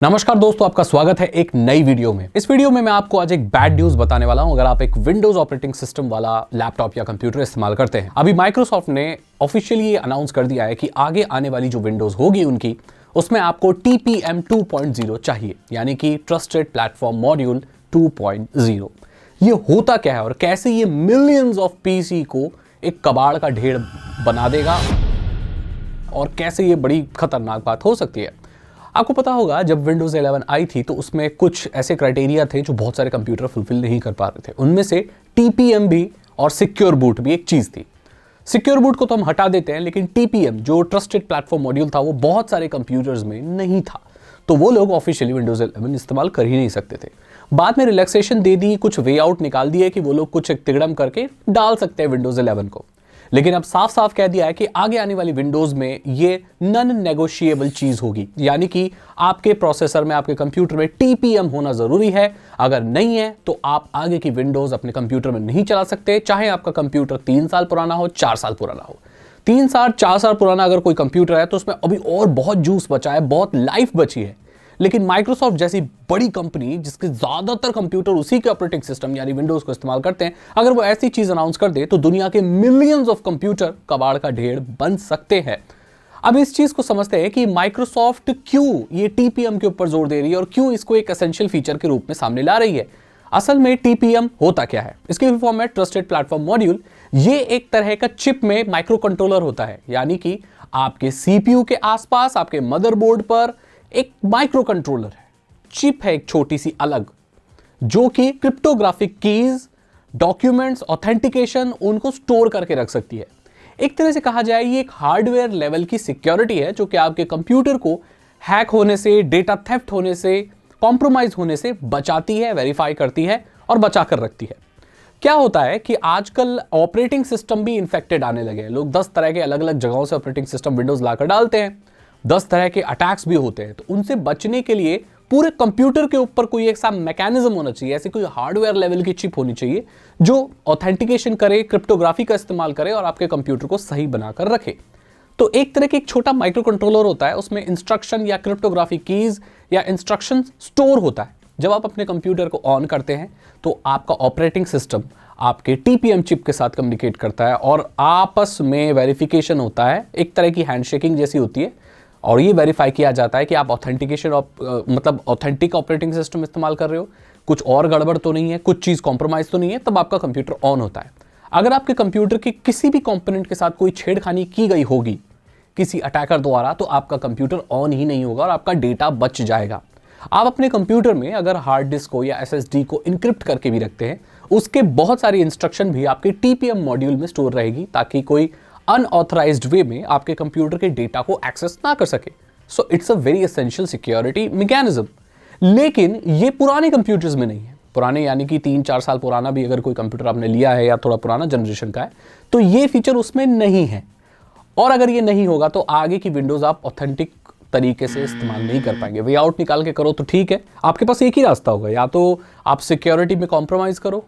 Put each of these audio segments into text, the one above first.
नमस्कार दोस्तों, आपका स्वागत है एक नई वीडियो में। इस वीडियो में मैं आपको आज एक बैड न्यूज बताने वाला हूं। अगर आप एक विंडोज ऑपरेटिंग सिस्टम वाला लैपटॉप या कंप्यूटर इस्तेमाल करते हैं, अभी माइक्रोसॉफ्ट ने ऑफिशियली ये अनाउंस कर दिया है कि आगे आने वाली जो विंडोज होगी उनकी, उसमें आपको TPM 2.0 चाहिए, यानी कि ट्रस्टेड प्लेटफॉर्म मॉड्यूल 2.0। ये होता क्या है और कैसे ये मिलियंस ऑफ पीसी को एक कबाड़ का ढेर बना देगा और कैसे ये बड़ी खतरनाक बात हो सकती है। आपको पता होगा जब विंडोज 11 आई थी तो उसमें कुछ ऐसे क्राइटेरिया थे जो बहुत सारे कंप्यूटर फुलफिल नहीं कर पा रहे थे। उनमें से TPM भी और सिक्योर बूट भी एक चीज थी। सिक्योर बूट को तो हम हटा देते हैं, लेकिन TPM जो ट्रस्टेड प्लेटफॉर्म मॉड्यूल था वो बहुत सारे कंप्यूटर्स में नहीं था, तो वो लोग ऑफिशियली विंडोज 11 इस्तेमाल कर ही नहीं सकते थे। बाद में रिलैक्सेशन दे दी, कुछ वे आउट निकाल दिए कि वो लोग कुछ तिगड़म करके डाल सकते हैं विंडोज 11 को। लेकिन अब साफ साफ कह दिया है कि आगे आने वाली विंडोज में ये नॉन नेगोशिएबल चीज होगी, यानी कि आपके प्रोसेसर में, आपके कंप्यूटर में TPM होना जरूरी है। अगर नहीं है तो आप आगे की विंडोज अपने कंप्यूटर में नहीं चला सकते, चाहे आपका कंप्यूटर 3 साल पुराना हो, 4 साल पुराना हो। 3 साल 4 साल पुराना अगर कोई कंप्यूटर है तो उसमें अभी और बहुत जूस बचा है, बहुत लाइफ बची है। लेकिन माइक्रोसॉफ्ट जैसी बड़ी कंपनी जिसके ज्यादातर कंप्यूटर उसी के ऑपरेटिंग सिस्टम यानी विंडोज को इस्तेमाल करते हैं, अगर वो ऐसी चीज अनाउंस कर दे तो दुनिया के मिलियंस ऑफ कंप्यूटर कबाड़ का ढेर बन सकते हैं। अब इस चीज को समझते हैं कि माइक्रोसॉफ्ट क्यों ये TPM के ऊपर जोर दे रही है और क्यों इसको एक एसेंशियल फीचर के रूप में सामने ला रही है। असल में TPM होता क्या है, इसकी फुल फॉर्म है ट्रस्टेड प्लेटफॉर्म मॉड्यूल। ये एक तरह का चिप में माइक्रो कंट्रोलर होता है, यानी कि आपके CPU के आसपास, आपके मदरबोर्ड पर एक माइक्रो कंट्रोलर है, चिप है एक छोटी सी अलग, जो कि क्रिप्टोग्राफिक कीज, डॉक्यूमेंट्स, ऑथेंटिकेशन उनको स्टोर करके रख सकती है। एक तरह से कहा जाए ये एक हार्डवेयर लेवल की सिक्योरिटी है जो कि आपके कंप्यूटर को हैक होने से, डेटा थेफ्ट होने से, कॉम्प्रोमाइज होने से बचाती है, वेरीफाई करती है और बचा कर रखती है। क्या होता है कि आजकल ऑपरेटिंग सिस्टम भी इन्फेक्टेड आने लगे हैं। लोग 10 तरह के अलग अलग जगहों से ऑपरेटिंग सिस्टम विंडोज लाकर डालते हैं, 10 तरह के अटैक्स भी होते हैं। तो उनसे बचने के लिए पूरे कंप्यूटर के ऊपर कोई एक सा मैकेनिज्म होना चाहिए, ऐसी कोई हार्डवेयर लेवल की चिप होनी चाहिए जो ऑथेंटिकेशन करे, क्रिप्टोग्राफी का इस्तेमाल करे और आपके कंप्यूटर को सही बनाकर रखे। तो एक तरह के एक छोटा माइक्रो कंट्रोलर होता है, उसमें इंस्ट्रक्शन या क्रिप्टोग्राफी कीज या इंस्ट्रक्शन स्टोर होता है। जब आप अपने कंप्यूटर को ऑन करते हैं तो आपका ऑपरेटिंग सिस्टम आपके TPM चिप के साथ कम्युनिकेट करता है और आपस में वेरिफिकेशन होता है, एक तरह की हैंडशेकिंग जैसी होती है, और ये वेरीफाई किया जाता है कि आप ऑथेंटिकेशन मतलब ऑथेंटिक ऑपरेटिंग सिस्टम इस्तेमाल कर रहे हो, कुछ और गड़बड़ तो नहीं है, कुछ चीज़ कॉम्प्रोमाइज तो नहीं है, तब आपका कंप्यूटर ऑन होता है। अगर आपके कंप्यूटर के किसी भी कंपोनेंट के साथ कोई छेड़खानी की गई होगी किसी अटैकर द्वारा, तो आपका कंप्यूटर ऑन ही नहीं होगा और आपका डेटा बच जाएगा। आप अपने कंप्यूटर में अगर हार्ड डिस्क को या SSD को इनक्रिप्ट करके भी रखते हैं, उसके बहुत सारी इंस्ट्रक्शन भी आपके TPM मॉड्यूल में स्टोर रहेगी ताकि कोई अनऑथराइज्ड वे में आपके कंप्यूटर के डेटा को एक्सेस ना कर सके। So it's a very essential security mechanism. लेकिन ये पुराने कंप्यूटर्स में नहीं है। पुराने यानी कि 3-4 साल पुराना भी अगर कोई कंप्यूटर आपने लिया है या थोड़ा पुराना जनरेशन का है, तो ये फीचर उसमें नहीं है। और अगर ये नहीं होगा तो आगे की विंडोज आप ऑथेंटिक तरीके से इस्तेमाल नहीं कर पाएंगे। वे आउट निकाल के करो तो ठीक है, आपके पास एक ही रास्ता होगा, या तो आप सिक्योरिटी में कॉम्प्रोमाइज करो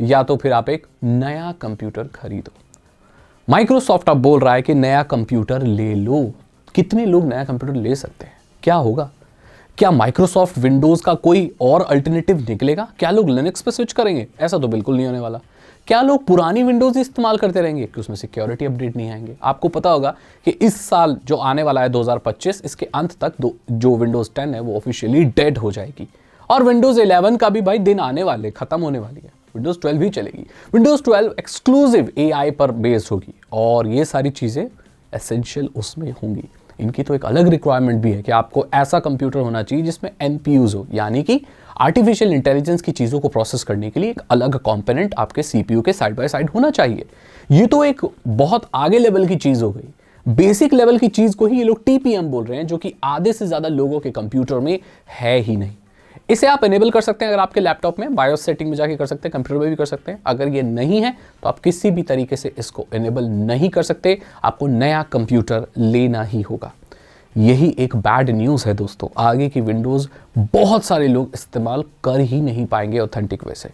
या तो फिर आप एक नया कंप्यूटर खरीदो। माइक्रोसॉफ्ट अब बोल रहा है कि नया कंप्यूटर ले लो। कितने लोग नया कंप्यूटर ले सकते हैं? क्या होगा? क्या माइक्रोसॉफ्ट विंडोज का कोई और अल्टरनेटिव निकलेगा? क्या लोग लिनक्स पे स्विच करेंगे? ऐसा तो बिल्कुल नहीं होने वाला। क्या लोग पुरानी विंडोज इस्तेमाल करते रहेंगे कि उसमें सिक्योरिटी अपडेट नहीं आएंगे? आपको पता होगा कि इस साल जो आने वाला है 2025, इसके अंत तक जो विंडोज 10 है वो ऑफिशियली डेड हो जाएगी और विंडोज 11 का भी भाई दिन आने वाले, खत्म होने वाली है। विंडोज 12 भी चलेगी। विंडोज 12 एक्सक्लूसिव AI पर बेस्ड होगी और ये सारी चीज़ें एसेंशियल उसमें होंगी। इनकी तो एक अलग रिक्वायरमेंट भी है कि आपको ऐसा कंप्यूटर होना चाहिए जिसमें NPUs हो, यानी कि आर्टिफिशियल इंटेलिजेंस की चीज़ों को प्रोसेस करने के लिए एक अलग कंपोनेंट आपके CPU के साइड बाय साइड होना चाहिए। ये तो एक बहुत आगे लेवल की चीज़ हो गई। बेसिक लेवल की चीज़ को ही ये लोग TPM बोल रहे हैं, जो कि आधे से ज़्यादा लोगों के कंप्यूटर में है ही नहीं। इसे आप इनेबल कर सकते हैं अगर आपके लैपटॉप में बायोस सेटिंग में जाके कर सकते हैं, कंप्यूटर में भी कर सकते हैं। अगर ये नहीं है तो आप किसी भी तरीके से इसको इनेबल नहीं कर सकते, आपको नया कंप्यूटर लेना ही होगा। यही एक बैड न्यूज़ है दोस्तों। आगे की विंडोज़ बहुत सारे लोग इस्तेमाल कर ही नहीं पाएंगे ऑथेंटिक वे से।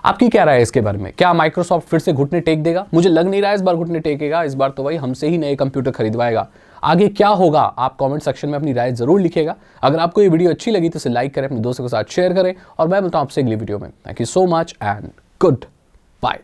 आपकी क्या राय है इसके बारे में? क्या माइक्रोसॉफ्ट फिर से घुटने टेक देगा? मुझे लग नहीं रहा है इस बार घुटने टेकेगा, इस बार तो भाई हमसे ही नए कंप्यूटर खरीदवाएगा। आगे क्या होगा आप कमेंट सेक्शन में अपनी राय जरूर लिखिएगा। अगर आपको ये वीडियो अच्छी लगी तो इसे लाइक करें, अपने दोस्तों के साथ शेयर करें और मैं मिलता हूं आपसे अगली वीडियो में। Thank you so much and good bye.